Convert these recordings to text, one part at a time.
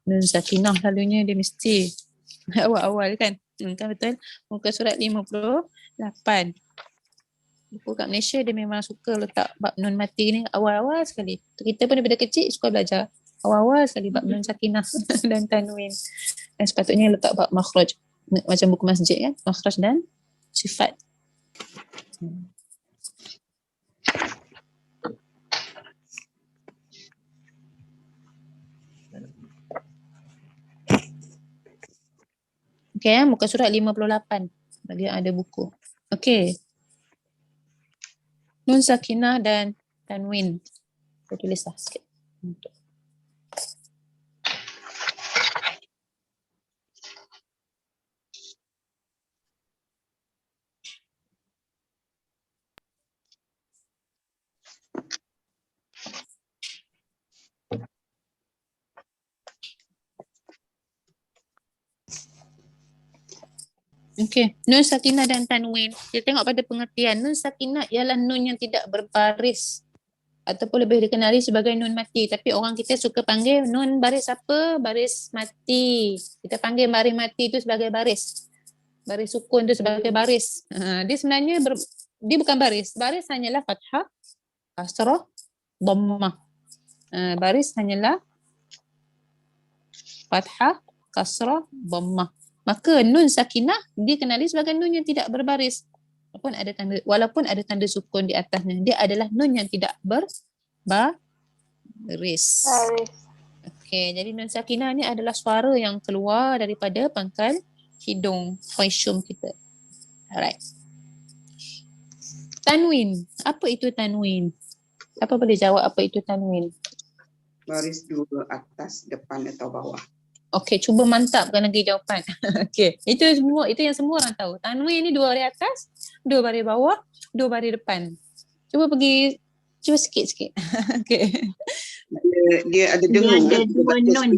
Nun sakinah selalunya dia mesti awal-awal kan. Kan betul. Muka surat 58. Buku kat Malaysia dia memang suka letak bab nun mati ni awal-awal sekali. Kita pun daripada kecil suka belajar awal-awal sekali bab nun sakinah dan tanwin. Dan sepatutnya letak bab makhraj. Macam buku masjid kan. Makhraj dan sifat. Okay, muka surat 58. Bagi yang ada buku. Okay. Nun sakinah dan tanwin. Saya tulislah sikit. Okey, nun sakinah dan tanwin. Kita tengok pada pengertian. Nun sakinah ialah nun yang tidak berbaris ataupun lebih dikenali sebagai nun mati. Tapi orang kita suka panggil nun baris apa? Baris mati. Kita panggil baris mati itu sebagai baris. Baris sukun itu sebagai baris. Dia sebenarnya dia bukan baris. Baris hanyalah fathah, kasrah, dhammah. Baris hanyalah fathah, kasrah, dhammah. Maka nun sakinah dikenali sebagai nun yang tidak berbaris. Walaupun ada tanda sukun di atasnya, dia adalah nun yang tidak berbaris. Okey, jadi nun sakinah ni adalah suara yang keluar daripada pangkal hidung, khayshum kita. Alright. Tanwin. Apa itu tanwin? Apa boleh jawab apa itu tanwin? Baris dua atas, depan atau bawah. Okey, cuba mantapkan lagi jawapan. Okey, itu yang semua orang tahu. Tanwin ni 2 baris atas, 2 baris bawah, 2 baris depan. Cuba sikit-sikit. Okey. Dia ada dengung. Dia ada 2 nun.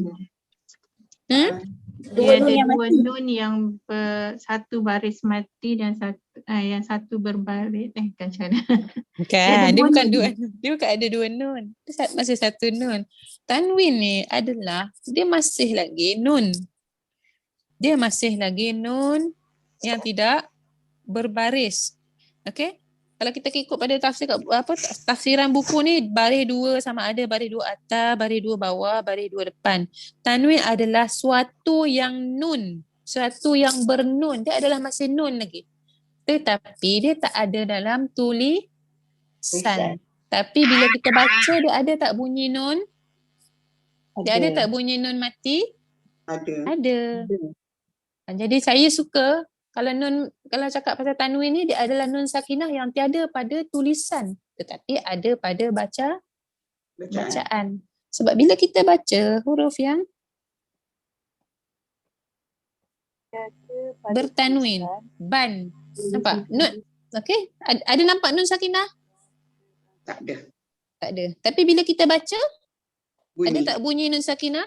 Dia ada 2 nun yang satu baris mati dan yang satu berbaris. Kan macam mana? Kan, dia bukan 2 nun. Dia bukan ada 2 nun. Dia masih 1 nun. Tanwin ni adalah dia masih lagi nun. Dia masih lagi nun yang tidak berbaris. Okey? Kalau kita ikut pada tafsiran buku ni, baris 2 sama ada baris 2 atas, baris 2 bawah, baris 2 depan. Tanwin adalah suatu yang nun, suatu yang bernun. Dia adalah masih nun lagi. Tetapi dia tak ada dalam tulisan. Tapi bila kita baca, dia ada tak bunyi nun? Dia ada tak bunyi nun mati? Ada. Jadi saya suka kalau cakap pasal tanwin ni, dia adalah nun sakinah yang tiada pada tulisan, tetapi ada pada bacaan. Sebab bila kita baca huruf yang bertanwin, ban, nampak? Nun. Okey, ada nampak nun sakinah? Tak ada. Tapi bila kita baca, Bunyi. ada tak bunyi nun sakinah?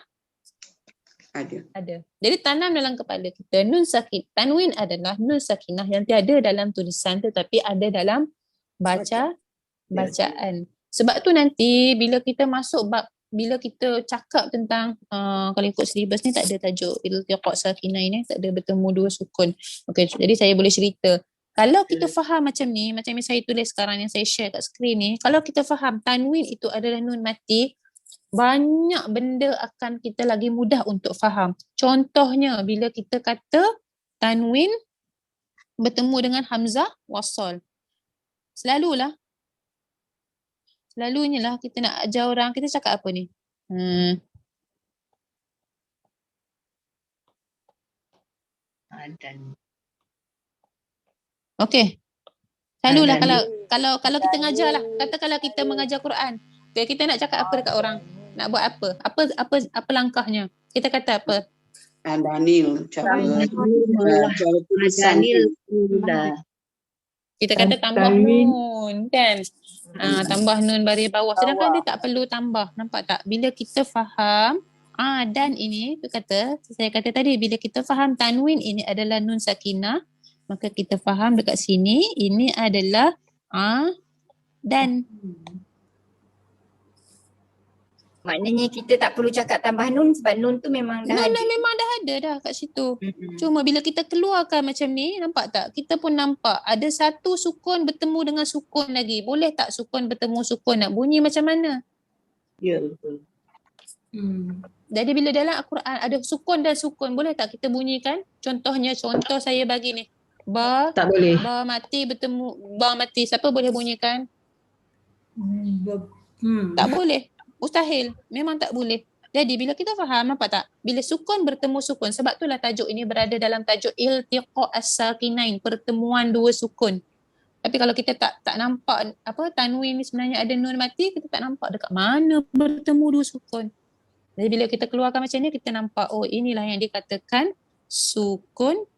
Ada. Jadi tanam dalam kepala kita, tanwin adalah nun sakinah yang tiada dalam tulisan tetapi ada dalam bacaan. Sebab tu nanti bila kita masuk bila kita cakap tentang kalau ikut silibus ni tak ada tajuk iltiqa sakinain ni, tak ada bertemu 2 sukun. Okey, jadi saya boleh cerita. Kalau kita faham macam ni, macam yang saya tulis sekarang yang saya share kat skrin ni, kalau kita faham tanwin itu adalah nun mati, banyak benda akan kita lagi mudah untuk faham. Contohnya bila kita kata tanwin bertemu dengan hamzah wasal. Selalunya lah kita nak ajar orang, kita cakap apa ni? Okey. Selalulah kalau kita mengajar lah, katakanlah kita mengajar Quran. Kita nak cakap apa dekat orang? Nak buat apa? Apa langkahnya? Kita kata apa? Daniel, cara tulisan. Kita kata tambah nun kan? Tambah nun baris bawah. Sedangkan dia tak perlu tambah. Nampak tak? Bila kita faham dan ini, saya kata tadi, bila kita faham tanwin ini adalah nun sakinah, maka kita faham dekat sini ini adalah dan. Maknanya kita tak perlu cakap tambah nun sebab nun tu memang dah Nun ada. dah memang dah ada dah kat situ. Mm-mm. Cuma bila kita keluarkan macam ni, nampak tak? Kita pun nampak ada satu sukun bertemu dengan sukun lagi. Boleh tak sukun bertemu sukun? Nak bunyi macam mana? Ya, betul. Jadi bila dalam Al-Quran ada sukun dan sukun, boleh tak kita bunyikan? Contoh saya bagi ni. Ba, Tak boleh. ba mati bertemu, ba mati. Siapa boleh bunyikan? Tak boleh. Mustahil. Memang tak boleh. Jadi bila kita faham, nampak tak? Bila sukun bertemu sukun, sebab itulah tajuk ini berada dalam tajuk iltiqa as-sakinain, pertemuan dua sukun. Tapi kalau kita tak nampak apa tanwin ni sebenarnya ada nun mati, kita tak nampak dekat mana bertemu dua sukun. Jadi bila kita keluarkan macam ni, kita nampak oh inilah yang dikatakan sukun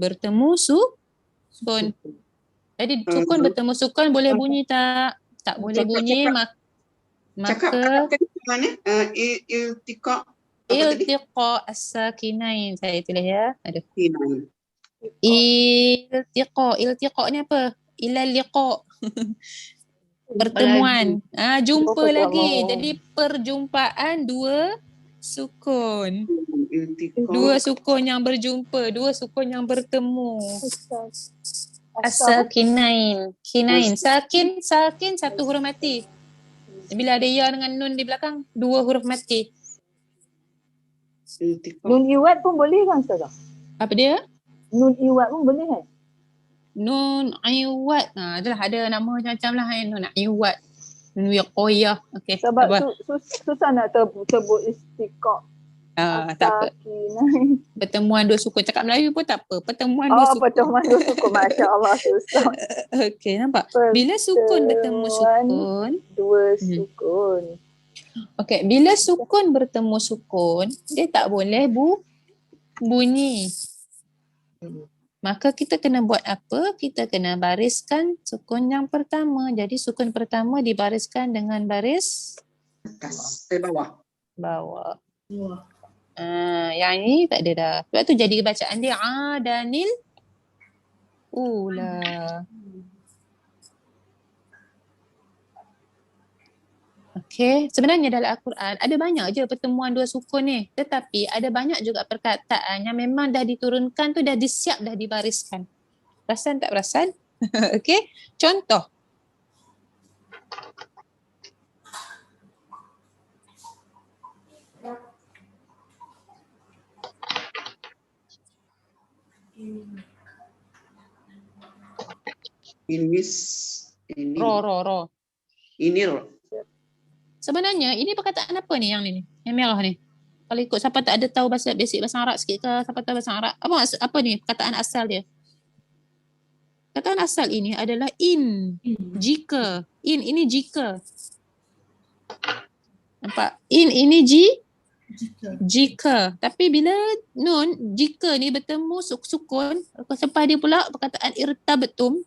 bertemu sukun. Jadi sukun bertemu sukun boleh bunyi tak? Tak boleh bunyi, Cakap maka tadi mana? Iltiqa apa tadi? iltiqa as-sakinain. Saya tulis ya. Aduh. Sakinain. Iltiqa ni apa? Ilal liqa. Pertemuan. Jumpa lagi. Jadi perjumpaan dua sukun. Iltiqa. Dua sukun yang berjumpa, dua sukun yang bertemu. As-sakinain. Kinain. Sakin satu huruf mati. Bila ada ya dengan nun di belakang, dua huruf mati. Iltiqa. Nun iwat pun boleh kan Ustazah? Apa dia? Nun iwat pun boleh kan? Nun iwat. Adalah ada nama macam-macam lah. Nun iwat. Nun wiqoyah. Okey. Sebab susah nak sebut istiqaq. Tak apa. Sakinain. Pertemuan dua sukun. Cakap Melayu pun tak apa. Pertemuan dua sukun. Pertemuan dua sukun. Masya Allah susah. Okey, nampak? Bila sukun bertemu sukun. Dua sukun. Okey, bila sukun bertemu sukun, dia tak boleh bunyi. Maka kita kena buat apa? Kita kena bariskan sukun yang pertama. Jadi sukun pertama dibariskan dengan baris Atas. Bawah. Yang ni tak ada dah. Sebab tu jadi bacaan dia adanil ula. Okey, sebenarnya dalam Al-Quran ada banyak je pertemuan dua sukun ni. Tetapi ada banyak juga perkataan yang memang dah diturunkan tu, dah disiap, dah dibariskan. Perasan tak perasan? Okey, contoh. Ini. Ro. Ini ro. Sebenarnya ini perkataan apa ni yang ni? Yang merah ni. Kalau ikut siapa tak ada tahu bahasa basic bahasa Arab sikit ke, siapa tahu bahasa Arab. Apa ni perkataan asal dia? Perkataan asal ini adalah in. Jika. In ini jika. Nampak? In ini jika. Tapi bila nun jika ni bertemu sukun, selepas dia pula perkataan irtabatum,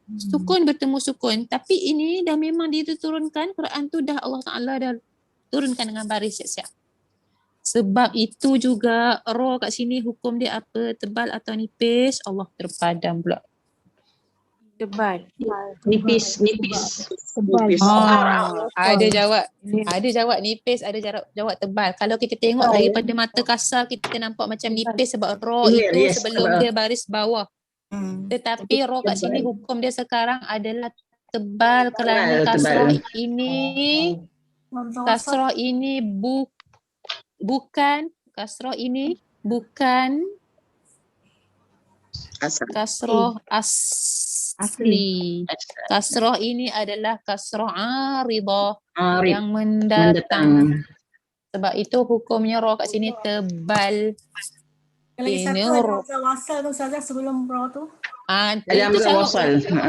sukun bertemu sukun. Tapi ini dah memang diturunkan, Quran tu dah Allah Ta'ala dah turunkan dengan baris siap-siap. Sebab itu juga roh kat sini hukum dia apa? Tebal atau nipis? Allah terpadam pula. Tebal. Nipis. Ada jawab nipis, ada jawab tebal. Kalau kita tengok daripada mata kasar, kita nampak macam nipis sebab roh itu sebelum dia baris bawah. Tetapi roh kat sini hukum dia sekarang adalah tebal kerana kasrah ini bukan kasrah asli. Kasrah ini adalah kasrah aridah yang mendatang. Sebab itu hukumnya roh kat sini tebal. Lagi satu ada hamzah wasal tu Ustazah sebelum roh tu.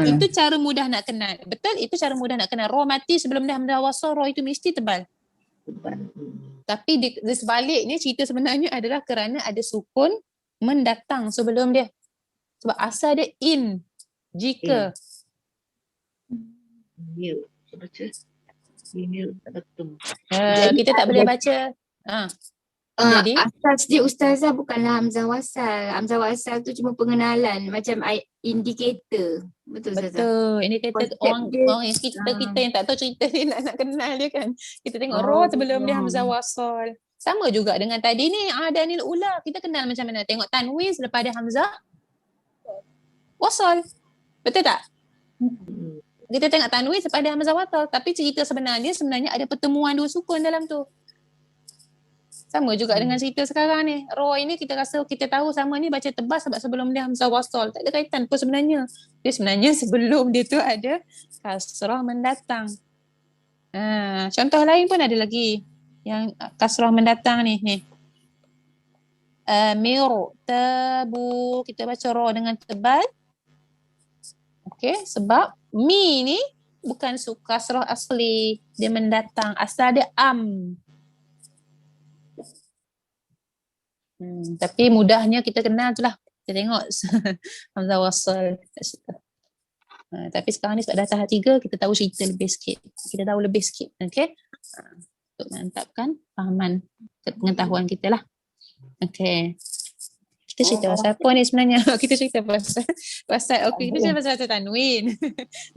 Itu cara mudah nak kenal. Betul, itu cara mudah nak kenal. Roh mati sebelum dia hamzah wasal, roh itu mesti tebal. Tapi di sebaliknya cerita sebenarnya adalah kerana ada sukun mendatang sebelum dia. Sebab asal dia in. Jika. Kita tak boleh baca. Jadi Asas dia Ustazah bukanlah Hamzah Wasal. Hamzah Wasal tu cuma pengenalan macam indikator. Betul Ustazah? betul. Ini kata Konsep orang dia, orang yang kita yang tak tahu cerita dia nak kenal dia kan. Kita tengok Oh. sebelum dia hamzah wasal. Sama juga dengan tadi ni Danil Ula. Kita kenal macam mana? Tengok tanwin selepas dia hamzah wasal. Betul tak? Kita tengok tanwin selepas dia hamzah wasal, tapi cerita sebenarnya ada pertemuan dua sukun dalam tu. Sama juga dengan cerita sekarang ni. Ro ini kita rasa kita tahu sama ni baca tebas sebab sebelum dia hamzah wasal. Tak ada kaitan pun sebenarnya. Dia sebenarnya sebelum dia tu ada kasrah mendatang. Contoh lain pun ada lagi. Yang kasrah mendatang ni. Mirtabu. Kita baca ro dengan tebal. Okey, sebab mi ni bukan kasrah asli. Dia mendatang. Asal dia tapi mudahnya kita kenal tu lah. Kita tengok hamzah wasal kat situ. Tapi sekarang ni sebab dah tahap 3, kita tahu cerita lebih sikit. Kita tahu lebih sikit. Okay. Untuk mantapkan fahaman pengetahuan kita lah. Okay. Kita cerita pasal apa ni sebenarnya? Kita cerita pasal okay, kita cerita pasal tanwin.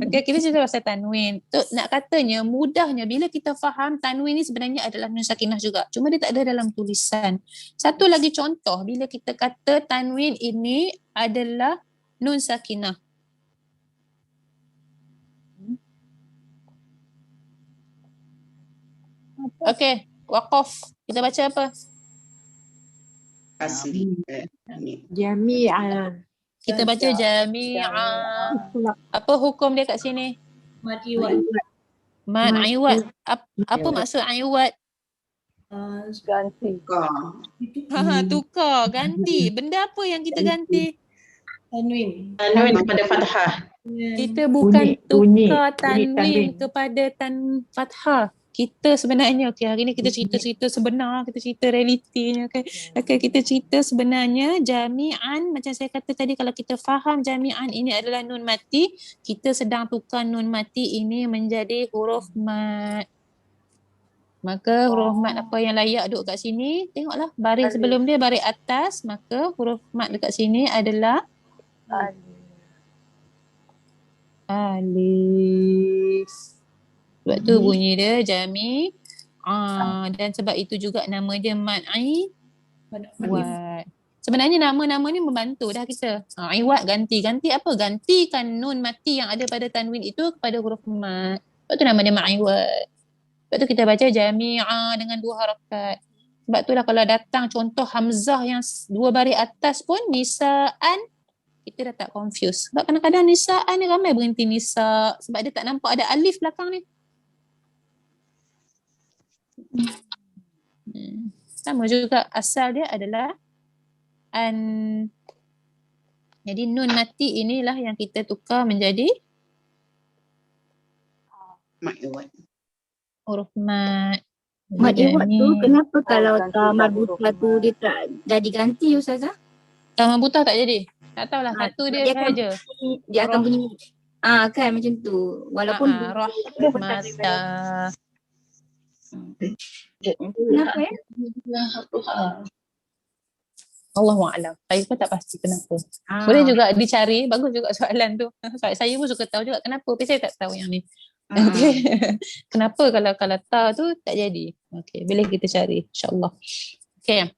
Okay, kita cerita pasal tanwin. Tu nak katanya mudahnya bila kita faham tanwin ni sebenarnya adalah nun sakinah juga. Cuma dia tak ada dalam tulisan. Satu lagi contoh bila kita kata tanwin ini adalah nun sakinah. Okay, waqaf. Kita baca apa? Asli. Jami'ah. Kita baca jami'ah. Apa hukum dia kat sini? Mad iwat. Mad aiwat. Apa maksud aiwat? Ganti. Tukar, ganti. Benda apa yang kita ganti? Tanwin. Tanwin kepada fathah. Kita bukan Bunyi tukar tanwin tanwin kepada fathah. Kita sebenarnya, okay, hari ni kita cerita sebenar, kita cerita realitinya. Okay, kita cerita sebenarnya jami'an, macam saya kata tadi, kalau kita faham jami'an ini adalah nun mati, kita sedang tukar nun mati ini menjadi huruf mat. Maka huruf mat apa yang layak duduk kat sini, tengoklah baris sebelum dia, baris atas, maka huruf mat dekat sini adalah alif. Sebab tu bunyi dia jami. Dan sebab itu juga nama dia mad'i wat. Sebenarnya nama-nama ni membantu dah kita. Iwat ganti. Ganti apa? Gantikan nun mati yang ada pada tanwin itu kepada huruf mat. Sebab tu nama dia mad'i wat. Sebab tu kita baca jami'a dengan 2 harakat. Sebab tu lah kalau datang contoh hamzah yang 2 baris atas pun nisa'an, kita dah tak confuse. Sebab kadang-kadang nisa'an ni ramai berhenti nisa' sebab dia tak nampak ada alif belakang ni. Sama juga asal dia adalah an. Jadi nun mati inilah yang kita tukar menjadi Mak iwat. huruf mat. Mad iwat tu kenapa kalau ganti tamar tak huruf buta tu dia tak dah diganti Ustazah? Taman buta tak jadi. Tak tahulah, satu dia dia akan saja. Dia akan bunyi kan macam tu. Walaupun Rahmata. kenapa ya? Allahu'alam. Saya pun tak pasti kenapa. Boleh juga dicari. Bagus juga soalan tu. Saya pun suka tahu juga kenapa. Tapi saya tak tahu yang ni. Kenapa kalau ta tu tak jadi. Okay, boleh kita cari. InsyaAllah. Okay.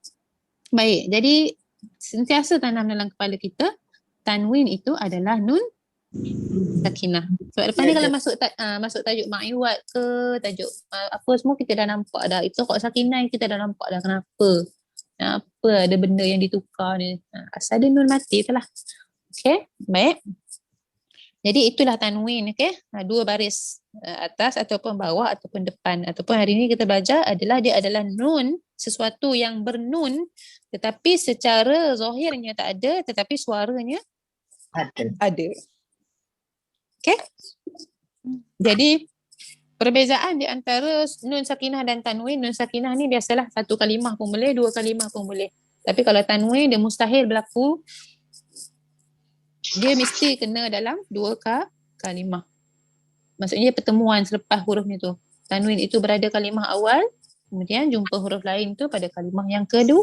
Baik. Jadi sentiasa tanam dalam kepala kita. Tanwin itu adalah nun sakinah. Sebab lepas ni kalau masuk tajuk ma'iwat ke tajuk apa semua kita dah nampak dah. Itu kok sakinah kita dah nampak dah kenapa. Apa ada benda yang ditukar ni. Asal dia nun mati tu lah. Okay, baik. Jadi itulah tanwin, okay. 2 baris atas ataupun bawah ataupun depan. Ataupun hari ni kita belajar adalah dia adalah nun, sesuatu yang bernun tetapi secara zahirnya tak ada tetapi suaranya ada. Okay. Jadi perbezaan di antara nun sakinah dan tanwin, nun sakinah ni biasalah 1 kalimah pun boleh, 2 kalimah pun boleh. Tapi kalau tanwin dia mustahil berlaku. Dia mesti kena dalam 2 kalimah. Maksudnya pertemuan selepas hurufnya tu. Tanwin itu berada kalimah awal, Kemudian jumpa huruf lain tu pada kalimah yang kedua.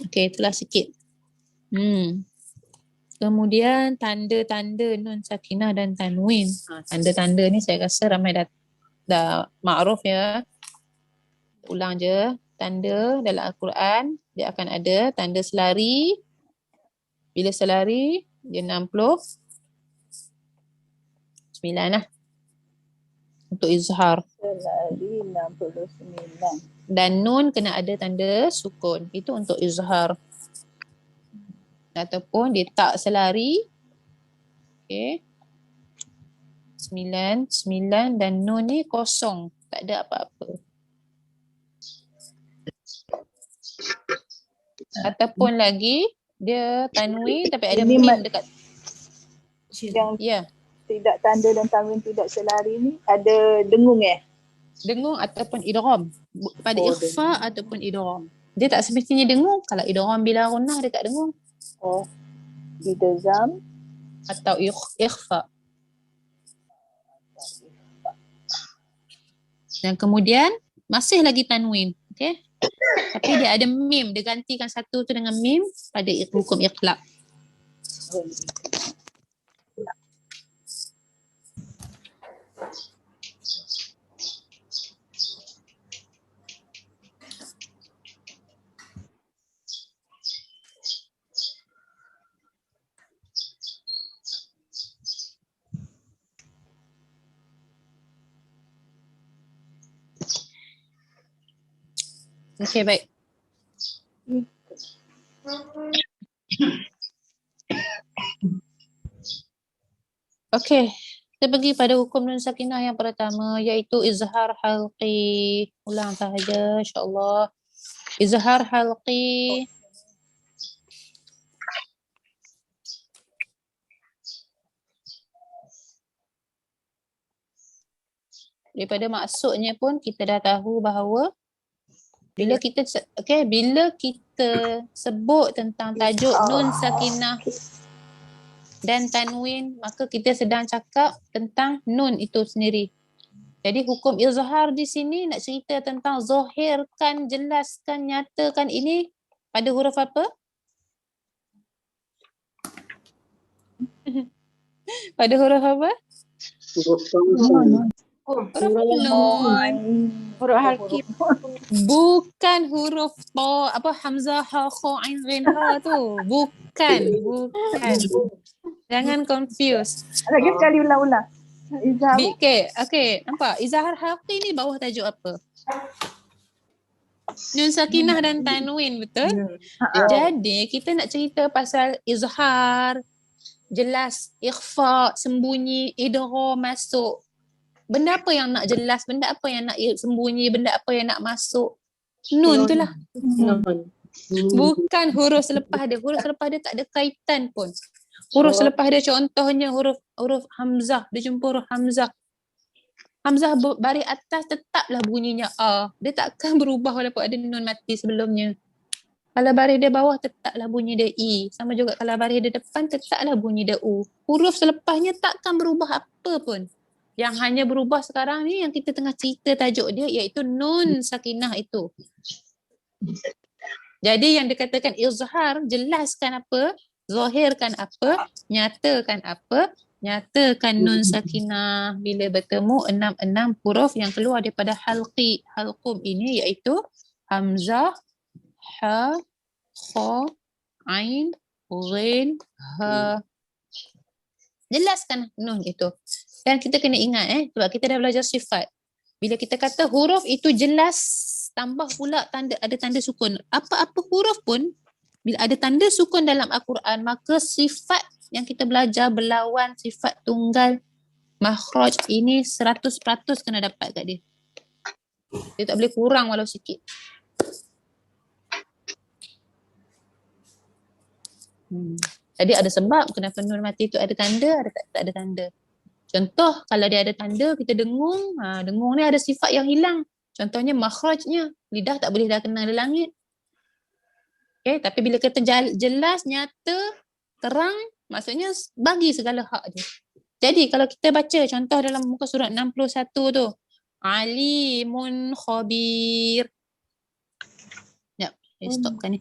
Okey, itulah sikit. Kemudian tanda-tanda nun sakinah dan tanwin. Tanda-tanda ni saya rasa ramai dah makruf ya. Ulang je. Tanda dalam Al-Quran dia akan ada tanda selari. Bila selari dia 69 lah. Untuk izhar. Selari 69. Dan nun kena ada tanda sukun. Itu untuk izhar. Ataupun dia tak selari. Okey. 9 dan nun ni kosong. Tak ada apa-apa. Ataupun lagi dia tanwin tapi ada Ini mim dekat. Yang Ya. tidak tanda dan tanwin tidak selari ni ada dengung Dengung ataupun idgham. Pada Oh, ikhfa ataupun idgham. Dia tak semestinya dengung. Kalau idgham bila gunnah dia tak dengung. Oh, idgham Atau ikhfa. Dan kemudian masih lagi tanwin. Okey. Tapi dia ada mim. Dia gantikan satu tu dengan mim pada hukum iqlab. Okey, baik. Okey, kita pergi pada hukum nun sakinah yang pertama iaitu izhar halqi. Ulang sahaja insya-Allah. Izhar halqi. Daripada maksudnya pun kita dah tahu bahawa bila kita sebut tentang tajuk nun sakinah dan tanwin, maka kita sedang cakap tentang nun itu sendiri. Jadi hukum izhar di sini nak cerita tentang zahirkan, jelaskan, nyatakan ini pada huruf apa? Pada huruf apa? Huruf Huruf nun. Huruf halqi. Bukan huruf apa hamzah ha kha ain ghain ha tu. Bukan. Jangan confuse. lagi sekali ulang-ulang. Izhar Okey, nampak? Izhar halqi ni bawah tajuk apa? Nun sakinah dan tanwin, betul? Jadi kita nak cerita pasal izhar, jelas, ikhfa, sembunyi, idgham, masuk. Benda apa yang nak jelas, benda apa yang nak sembunyi, benda apa yang nak masuk. Nun tu lah. Bukan huruf selepas dia. Huruf selepas dia tak ada kaitan pun. Huruf selepas dia contohnya huruf hamzah. Dia jumpa huruf hamzah. Hamzah baris atas tetaplah bunyinya A. Dia takkan berubah walaupun ada nun mati sebelumnya. Kalau baris dia bawah tetaplah bunyi dia I. Sama juga kalau baris dia depan tetaplah bunyi dia U. Huruf selepasnya takkan berubah apa pun. Yang hanya berubah sekarang ni yang kita tengah cerita tajuk dia iaitu nun sakinah itu. Jadi yang dikatakan izhar, jelaskan apa, zahirkan apa, nyatakan apa, nyatakan nun sakinah bila bertemu 66 huruf yang keluar daripada halqi. Halqum ini iaitu hamzah, ha, kha, ain, ghain, ha. Jelaskan nun itu. Dan kita kena ingat sebab kita dah belajar sifat. Bila kita kata huruf itu jelas, tambah pula ada tanda sukun. Apa-apa huruf pun bila ada tanda sukun dalam Al-Quran, maka sifat yang kita belajar berlawan, sifat tunggal, makhraj ini 100% kena dapat kat dia. Dia tak boleh kurang walau sikit. Tadi ada sebab kenapa nun mati itu ada tanda, tak ada tanda. Contoh kalau dia ada tanda kita dengung, dengung ni ada sifat yang hilang. Contohnya makhrajnya, lidah tak boleh dah kena di langit. Okay, tapi bila kata jelas, nyata, terang, maksudnya bagi segala hak dia. Jadi kalau kita baca contoh dalam muka surat 61 tu, Alimun khabir. Sekejap, saya stopkan ni.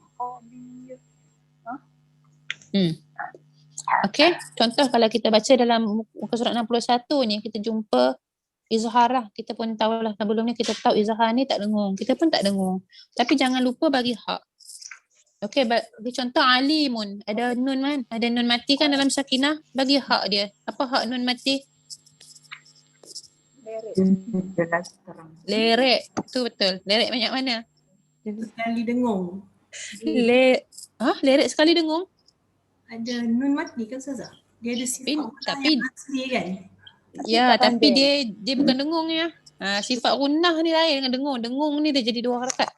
Okey, contoh kalau kita baca dalam muka surat 61 ni, kita jumpa izhar lah. Kita pun tahulah sebelum ni kita tahu izhar ni tak dengung. Kita pun tak dengung. Tapi jangan lupa bagi hak. Okey, bagi contoh alimun. Ada nun kan? Ada nun mati kan dalam sakinah. Bagi hak dia. Apa hak nun mati? Jelas terang. Lerek. Tu betul. Lerek banyak mana? Sekali dengung. Lerek sekali dengung? Ada nun mati kan Ustazah? Dia ada sifat Tapi yang asli kan? ya, tapi dia bukan dengung ya. Sifat gunnah ni lain dengan dengung. Dengung ni dia jadi 2 harakat.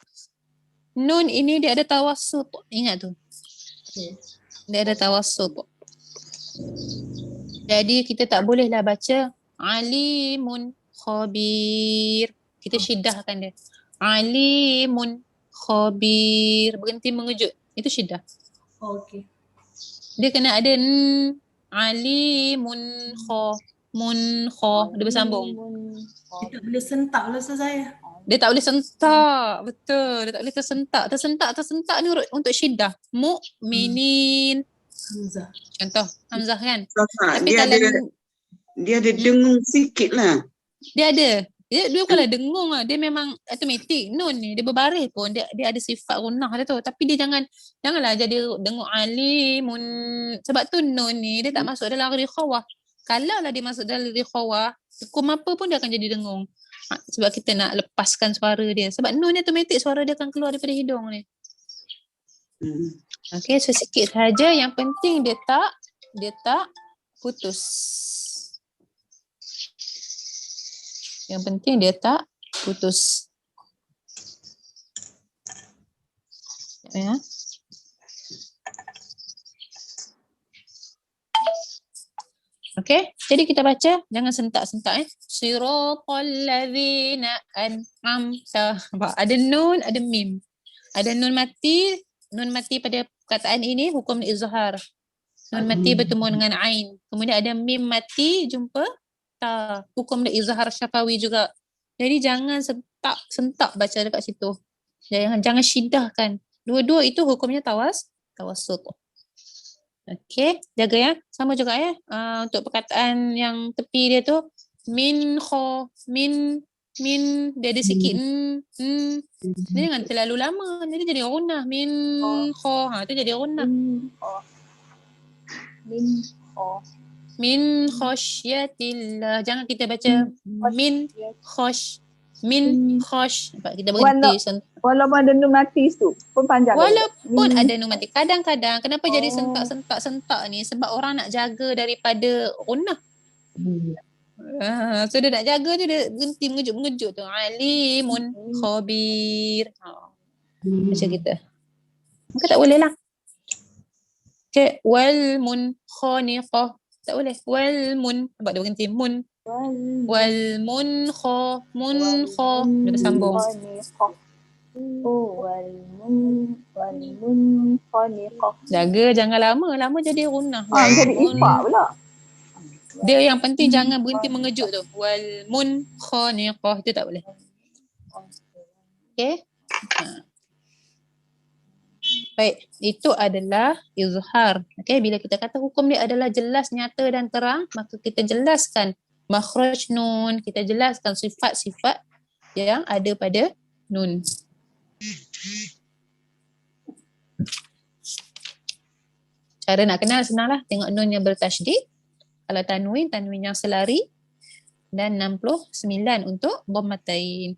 Nun ini dia ada tawassut. Ingat tu. Dia ada tawassut. Jadi kita tak bolehlah baca alimun khabir. Kita syiddahkan dia. Alimun khabir. Berhenti mengejut. Itu syiddah. Okey. Dia kena ada alimun dia bersambung. Dia tak boleh sentak lah Ustazah ya. Dia tak boleh sentak. Betul. Dia tak boleh tersentak. Tersentak ni untuk syiddah. Mu'minin. Hamzah. Contoh Hamzah kan. Ustazah, Tapi dia kalau ada dengung sikit lah. dia ada. Dia bukanlah dengung lah. Dia memang automatik. Nun ni dia berbaris pun. Dia ada sifat gunnah dia tu. Tapi dia janganlah jadi dengung alimun. Sebab tu nun ni dia tak masuk dalam rikhawah. Kalau lah dia masuk dalam rikhawah, hukum apa pun dia akan jadi dengung. Sebab kita nak lepaskan suara dia. Sebab nun ni automatik suara dia akan keluar daripada hidung ni. Okey, so sikit saja. Yang penting dia tak putus. Yang penting dia tak putus. Ya. Okey, jadi kita baca, jangan sentak-sentak Siratal ladzina an'amta. Ada nun, ada mim. Ada nun mati pada perkataan ini hukum izhar. Nun mati bertemu dengan ain. Kemudian ada mim mati jumpa ta. Hukum dia izhar syafawi juga. Jadi jangan sentak baca dekat situ. Jangan syiddahkan. Dua-dua itu hukumnya tawassut. Okey, jaga ya. Sama juga ya. Untuk perkataan yang tepi dia tu min dia ada sikit dia jangan terlalu lama. Jadi jadi gunnah min tu jadi gunnah. Min khasyatillah. Jangan kita baca min khosh. Sebab kita berhenti. Walaupun ada nun mati tu pun panjang. Walaupun ada nun mati. Kadang-kadang kenapa jadi sentak ni? Sebab orang nak jaga daripada gunnah. So dia nak jaga tu dia berhenti mengejut-mengejut tu. Alimun khabir. Macam kita. Maka tak boleh lah. Okay. Wal munkhaniqah. Tak boleh. Wal sebab dia berhenti mun. Wal munkha. Dia bersambung. Wal munkhaniqah. Jaga jangan lama jadi gunnah. Jadi ifa pula. Dia yang penting jangan berhenti mengejut tu. Wal munkhaniqah. Itu tak boleh. Okay. Baik, itu adalah izhar. Okay, bila kita kata hukum dia adalah jelas, nyata dan terang, maka kita jelaskan makhraj nun, kita jelaskan sifat-sifat yang ada pada nun. Cara nak kenal senanglah, tengok nun yang bertasydid. Kalau tanwin yang selari. Dan 69 untuk dhammatain.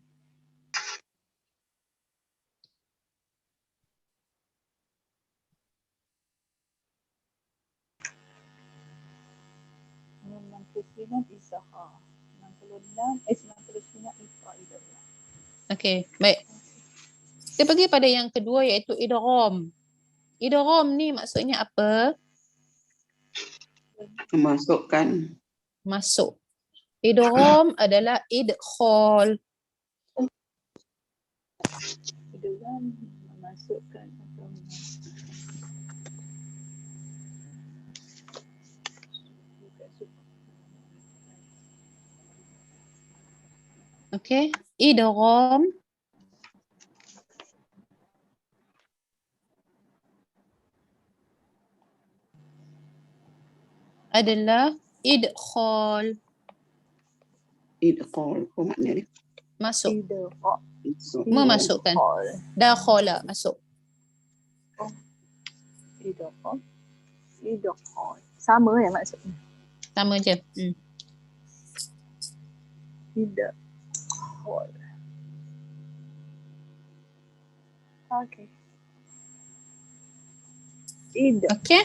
Okey, baik. Kita pergi pada yang kedua iaitu idgham. Idgham ni maksudnya apa? Masuk. Idgham adalah idkhal. Idgham memasukkan atau Okey. Idgham adalah idkhal, Idkhal. Apa makna dia? masuk, Idgham. Masuk. memasukkan. Dakhala, masuk. Idgham. Idgham. Sama ya maksudnya. Sama je. Idgham. Okey. Idgham. Okey.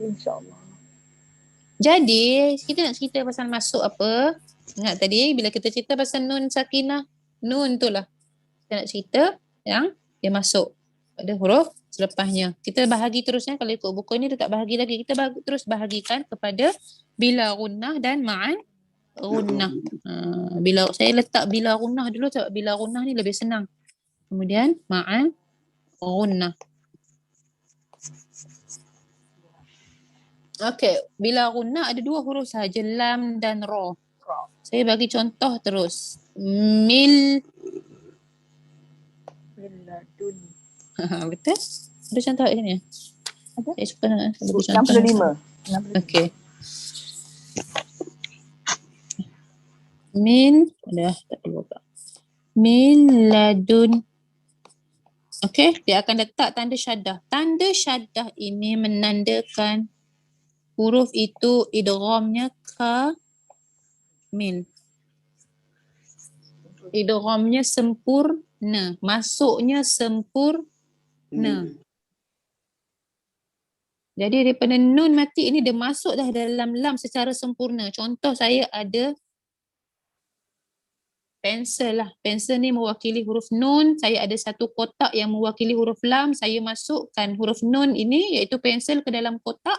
InsyaAllah. Jadi, kita nak cerita pasal masuk apa? Ingat tadi bila kita cerita pasal nun sakinah, nun tu lah. Kita nak cerita yang dia masuk pada huruf selepasnya. Kita bahagi terusnya, kalau ikut buku ni dia tak bahagi lagi. Kita terus bahagikan kepada bila gunnah dan ma'an gunnah. Bila saya letak bila gunnah dulu sebab bila gunnah ni lebih senang. Kemudian ma'an gunnah. Okey, bila gunnah ada dua huruf sahaja, lam dan ra. Saya bagi contoh terus. Miladun. Betul? Ada contoh kat sini? Ada. Saya suka nak bagi contoh. 65. Okey. Min, tak perlu pula. Min ladun. Okey, dia akan letak tanda syaddah. Tanda syaddah ini menandakan huruf itu idghamnya kamil. Idghamnya sempurna, masuknya sempurna. Jadi daripada nun mati ini dia masuk dah dalam lam secara sempurna. Contoh saya ada pensel lah. Pensel ni mewakili huruf nun. Saya ada satu kotak yang mewakili huruf lam. Saya masukkan huruf nun ini iaitu pensel ke dalam kotak.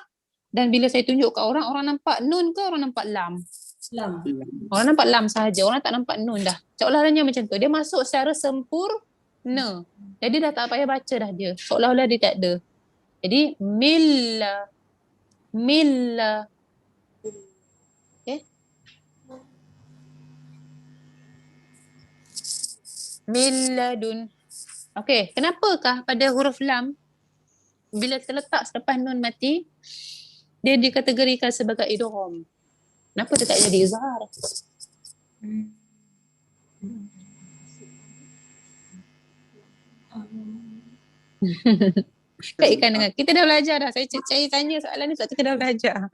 Dan bila saya tunjuk ke orang, orang nampak nun ke orang nampak lam? Islam. Orang nampak lam sahaja. Orang tak nampak nun dah. Seolah-olahnya macam tu. Dia masuk secara sempurna. Jadi dah tak payah baca dah dia. Seolah-olah dia tak ada. Jadi milla. Okay. Milladun. Okay. Kenapakah pada huruf lam bila terletak selepas nun mati dia dikategorikan sebagai idgham? Kenapa dia tak jadi izhar? Kaitkan dengan kita dah belajar dah. Saya tanya soalan ni sebab kita dah belajar.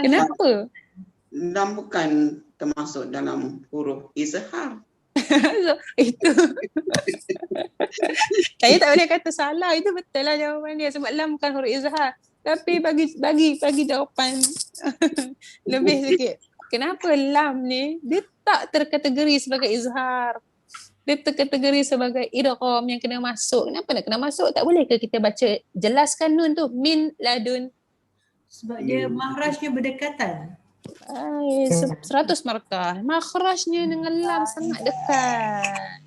Kenapa? Lam bukan termasuk dalam huruf izhar. So, itu saya tak boleh kata salah, itu betul lah jawapan dia sebab lam bukan huruf izhar. Tapi bagi jawapan lebih sikit. Kenapa lam ni dia tak terkategori sebagai izhar? Dia terkategori sebagai idgham yang kena masuk. Kenapa nak kena masuk? Tak boleh ke kita baca jelaskan nun tu min ladun? Sebab dia mahrajnya berdekatan. 100 markah. Makhrajnya dengan lam sangat dekat.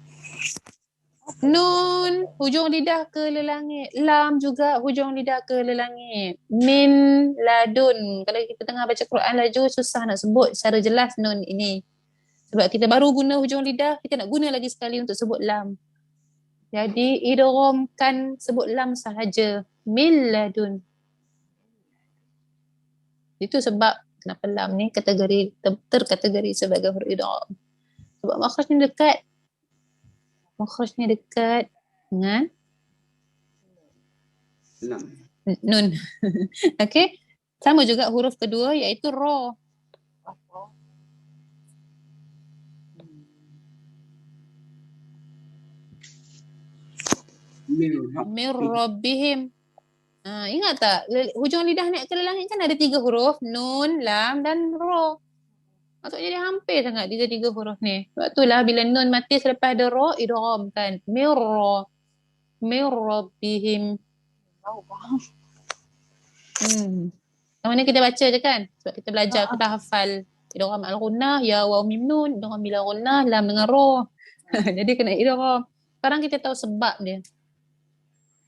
Nun hujung lidah ke lelangit. Lam juga hujung lidah ke lelangit. Min ladun. Kalau kita tengah baca Quran laju susah nak sebut secara jelas nun ini. Sebab kita baru guna hujung lidah, kita nak guna lagi sekali untuk sebut lam. Jadi idghamkan sebut lam sahaja. Min ladun. Itu sebab kenapa lam ni terkategori sebagai huruf idgham. Sebab makhrajnya dekat. Makhrajnya dekat dengan Lam. nun. Okey. Sama juga huruf kedua iaitu ra. Mir rabbihim. Ingat tak? Hujung lidah naik ke langit kan ada 3 huruf. Nun, lam dan ra. Maksudnya dia hampir sangat 3 huruf ni. Sebab itulah bila nun mati selepas ada ra, idgham kan. Mir rabbihim. Yang mana kita baca je kan? Sebab kita belajar, kita hafal. Idgham al-ghunnah, ya waw mim nun. Idgham bila ghunnah, lam dengan ra. Jadi kena idgham. Sekarang kita tahu sebab dia.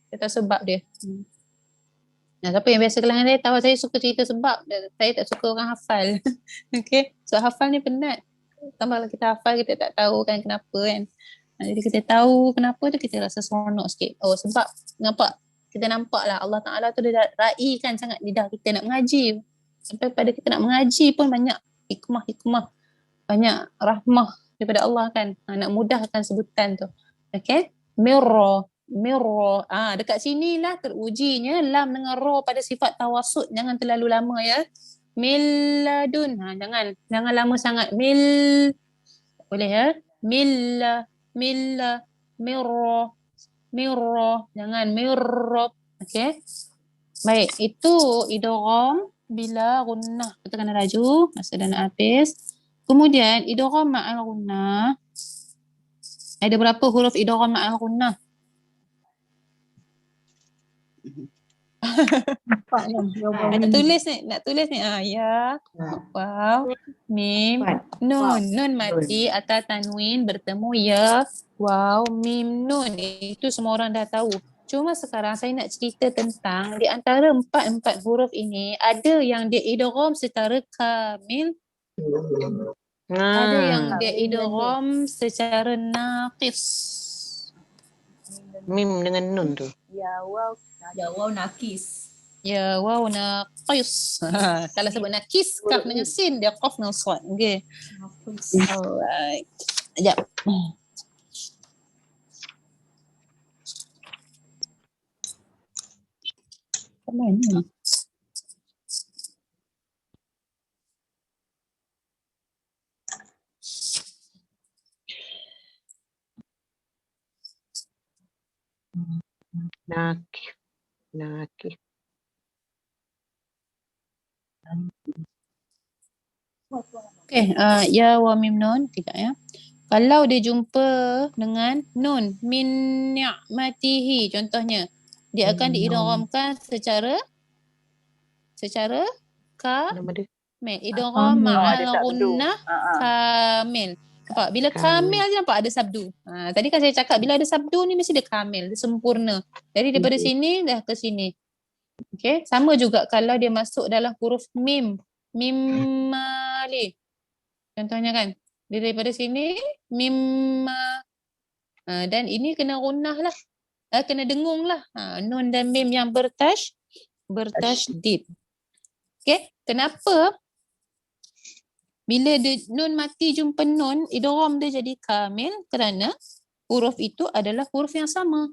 Kita tahu sebab dia. Nah, siapa yang biasa kelangan saya tahu saya suka cerita sebab. Saya tak suka orang hafal. Okey. So hafal ni penat. tambah lagi kita hafal, kita tak tahu kan kenapa kan. Jadi kita tahu kenapa tu kita rasa seronok sikit. Oh sebab kita nampak lah Allah Ta'ala tu dia raikan sangat lidah kita nak mengaji. Sampai pada kita nak mengaji pun banyak hikmah, banyak rahmah daripada Allah kan. Nak mudahkan sebutan tu. Okay. Mirra. Dekat sinilah terujinya lam dengan ra pada sifat tawasud. Jangan terlalu lama ya. Milladun. Jangan lama sangat. Boleh ya. Mirra. Jangan mirrab. Okay. Baik. Itu idgham bila gunnah. Kita kena laju. Masa dah nak habis. Kemudian idgham ma'al gunnah. Ada berapa huruf idgham ma'al gunnah? Nak tulis ni. Ya. Waw. Mim. Nun. Nun mati atau tanwin bertemu ya. Waw. Mim nun. Itu semua orang dah tahu. Cuma sekarang saya nak cerita tentang di antara empat huruf ini ada yang dia idgham secara kamil. Ada yang dia idgham secara naqis. Mim dengan nun tu. Ya waw nakis. Ya, waw naqis. Kalau sebut naqis, kaf dengan sin, dia qaf dengan sad. Okay. Alright. Sekejap. Mana? Nakih. Okay, ya wa mim nun, tiga ya. Kalau dia jumpa dengan nun min ni'matihi contohnya, dia akan diidghamkan secara kamil. Idgham ma'al gunnah kamil. Nampak? Bila kamil je nampak ada sabdu. Tadi kan saya cakap bila ada sabdu ni mesti dia kamil, dia sempurna. Jadi daripada sini dah ke sini. Okay, sama juga kalau dia masuk dalam huruf mim. Mim mali. Contohnya kan, dia daripada sini mim dan ini kena gunnah lah. Kena dengung lah. Nun dan mim yang bertasydid. Okay, kenapa? Bila dia nun mati jumpa nun, idgham dia jadi kamil kerana huruf itu adalah huruf yang sama.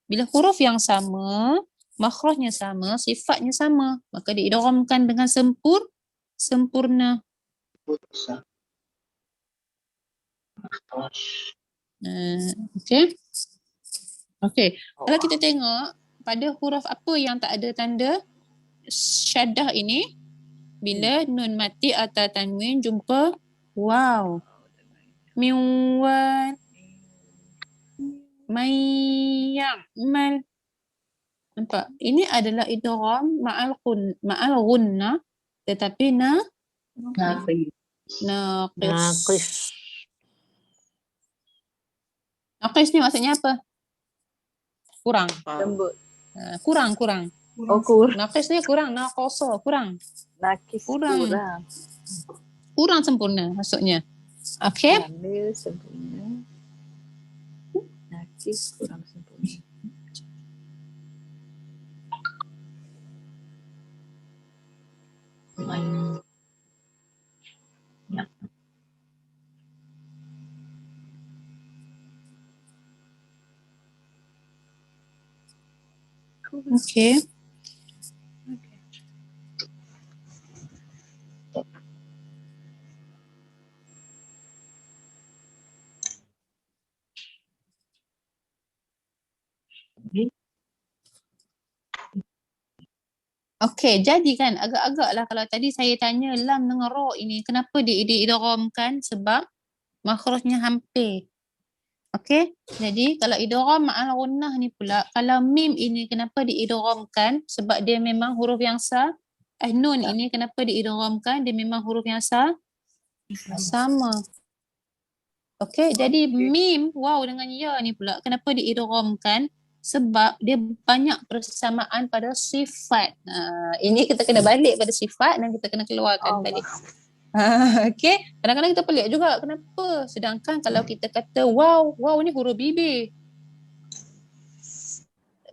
Bila huruf yang sama, makhrajnya sama, sifatnya sama, maka diidghamkan dengan sempurna. Okey. Kalau kita tengok pada huruf apa yang tak ada tanda syaddah ini, bila nun mati atau tanwin jumpa waw. Miwan. Mayyamal. Nampak? Ini adalah idgham ma'al gunnah tetapi naqis. Naqis ni maksudnya apa? Kurang. Lembut. Kurang. Naqis ni kurang, naqasa, kurang. Nakis kurang. Kurang sempurna maksudnya. Okey. Kamil sempurna. Nakis kurang sempurna. Okey. Okey, jadi kan agak-agak lah kalau tadi saya tanya lam dengan ra ini kenapa diidghamkan sebab makhrajnya hampir. Okey, jadi kalau idgham ma'al gunnah ni pula, kalau mim ini kenapa diidghamkan sebab dia memang huruf yang sah. Nun ini kenapa diidghamkan, dia memang huruf yang sama. Okey, jadi mim waw dengan ya ni pula kenapa diidghamkan? Sebab dia banyak persamaan pada sifat. Ini kita kena balik pada sifat dan kita kena keluarkan balik. Okay. Kadang-kadang kita pelik juga kenapa. Sedangkan kalau kita kata wow ni huruf bibir.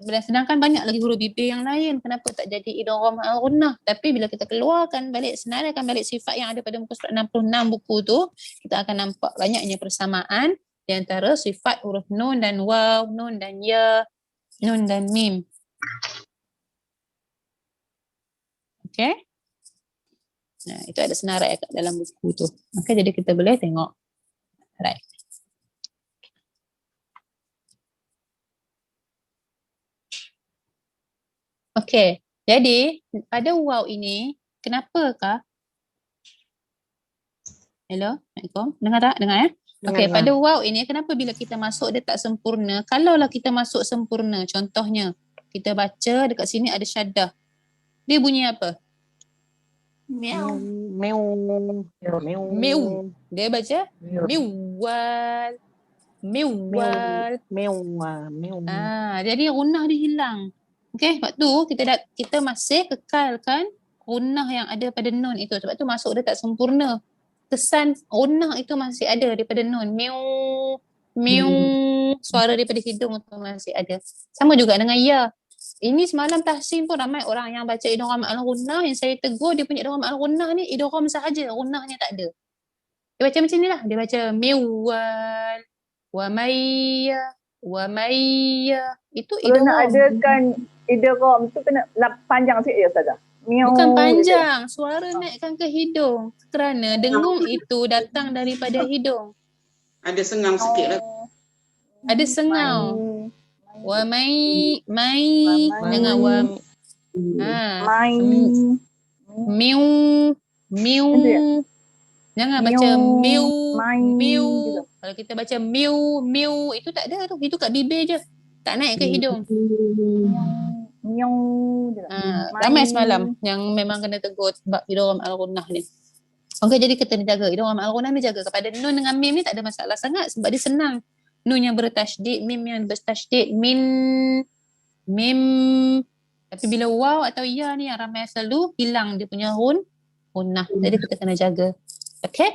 Sedangkan banyak lagi huruf bibir yang lain. Kenapa tak jadi idgham al-ghunnah? Tapi bila kita keluarkan balik, senaraikan balik sifat yang ada pada muka surat 66 buku tu, kita akan nampak banyaknya persamaan di antara sifat huruf nun dan waw, nun dan ya, nun dan mim. Okay? Nah, itu ada senarai kat dalam buku tu. Okay, jadi kita boleh tengok. Right. Okay, jadi pada waw ini, kenapakah? Hello, Assalamualaikum. Dengar tak? Dengar ya? Okay, pada waw ini, kenapa bila kita masuk dia tak sempurna? Kalaulah kita masuk sempurna, contohnya, kita baca dekat sini ada syaddah. Dia bunyi apa? Meow. Mew. Dia baca miwal. Miwal. Jadi gunnah dia hilang. Okay, sebab tu kita masih kekalkan gunnah yang ada pada nun itu. Sebab tu masuk dia tak sempurna. Kesan gunnah itu masih ada daripada nun. Mew. Suara daripada hidung tu masih ada. Sama juga dengan ya. Ini semalam tahsin pun ramai orang yang baca idgham al-ghunnah, yang saya tegur dia punya idgham al-ghunnah ni idgham sahaja, gunnahnya tak ada. Dia baca macam ni lah. Dia baca miwal, wa mayya. Itu Kalau nak idgham. adakan idgham tu kena panjang sikit ya Ustazah. Bukan panjang, suara naikkan ke hidung. Kerana dengung itu datang daripada hidung. Ada sengang sikit lah. Ada sengau. Wa mai. Jangan wa. Miu. Jangan baca miu. Kalau kita baca miu, itu tak ada tu. Itu kat bibir je. Tak naik ke hidung. Ramai semalam yang memang kena tegur sebab idgham al-ghunnah ni. Okay, jadi kita jaga idgham al-ghunnah ni, jaga kepada nun dengan mim ni tak ada masalah sangat sebab dia senang. Nun yang bertasydid, mim yang bertasydid, mim. Tapi bila waw atau ya ni yang ramai selalu hilang dia punya gunnah. Jadi kita kena jaga. Okay?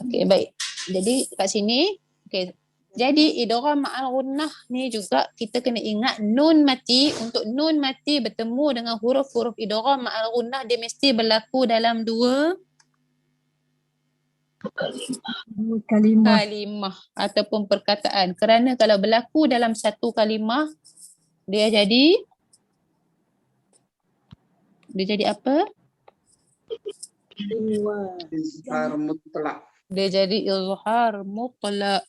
Okay, baik. Jadi kat sini, okay. Jadi idgham al-ghunnah ni juga kita kena ingat nun mati. Untuk nun mati bertemu dengan huruf-huruf idgham al-ghunnah, dia mesti berlaku dalam dua kalimah ataupun perkataan. Kerana kalau berlaku dalam satu kalimah, dia jadi apa? Izhar mutlak. Dia jadi izhar mutlak.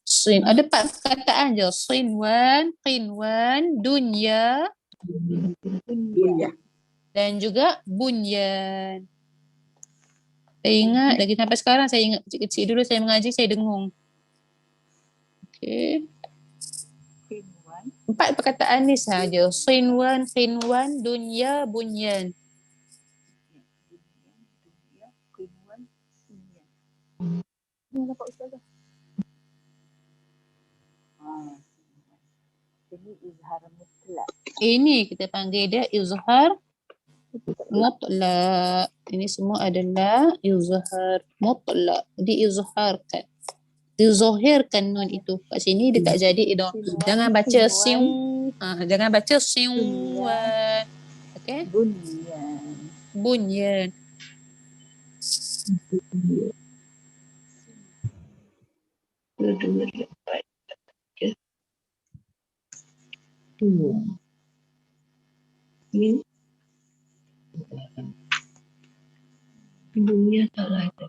Sin. Ada 4 perkataan je. Sinwan, qinwan, dunya, dan juga bunyan. Saya ingat lagi sampai sekarang, saya ingat kecil-kecil dulu saya mengaji, saya dengung. Okay. 4 perkataan ni sahaja. Sinwan, qinwan, dunya, bunyan. Ini dapat Ustazah. Ini izhar mutlak. Ini kita panggil dia izhar mutlak. Ini semua adalah izhar mutlak. Diizharkan. Dizahirkan nun itu. Kat sini dia tak jadi idgham. Jangan baca siu. Jangan baca siuwan. Okey? Bunyan. Ibunya tak ada.